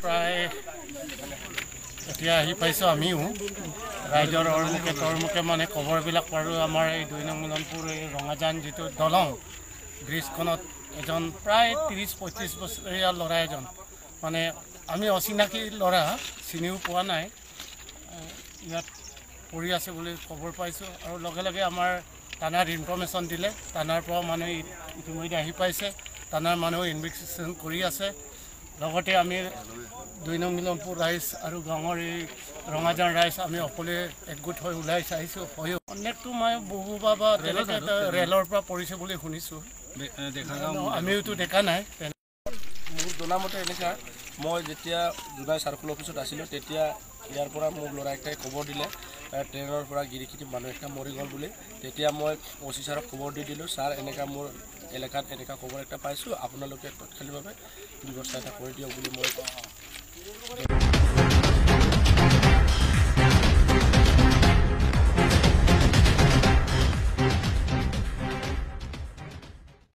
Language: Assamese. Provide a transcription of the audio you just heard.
প্ৰায় এতিয়া আহি পাইছোঁ আমিও ৰাইজৰ অৰমুখে তৰমুখে মানে খবৰবিলাক পাৰোঁ। আমাৰ এই 2 নং মিলনপুৰ এই ৰঙাজান যিটো দলং ব্ৰিজখনত এজন প্ৰায় 30-35 বছৰীয়া ল'ৰা এজন মানে আমি অচিনাকি ল'ৰা চিনিও পোৱা নাই ইয়াত পৰি আছে বুলি খবৰ পাইছোঁ। আৰু লগে লগে আমাৰ থানাৰ ইনফৰমেশ্যন দিলে, থানাৰ পৰা মানুহ ইতিমধ্যে আহি পাইছে, থানাৰ মানুহ ইনভেষ্টিগেশ্যন কৰি আছে। লগতে আমি 2 নং মিলনপুৰ ৰাইজ আৰু গাঁৱৰ এই ৰঙাজান ৰাইজ আমি সকলোৱে একগোট হৈ ওলাই চাইছোঁ। অনেকটো মই বহু বা তেনেকৈ ৰেলৰ পৰা পৰিছে বুলি শুনিছোঁ, আমিওতো দেখা নাই। মোৰ জনামতে এনেকুৱা, মই যেতিয়া জোনাই চাৰ্কল অফিচত আছিলোঁ তেতিয়া ইয়াৰ পৰা মোৰ ল'ৰা এটাই খবৰ দিলে ট্ৰেইনৰ পৰা গিৰিকিটি মানুহ এটা মৰি গ'ল বুলি। তেতিয়া মই অচি ছাৰক খবৰ দি দিলোঁ, ছাৰ এনেকুৱা মোৰ এলেকাত এনেকুৱা খবৰ এটা পাইছোঁ, আপোনালোকে তৎকালীনভাৱে ব্যৱস্থা এটা কৰি দিয়ক বুলি মই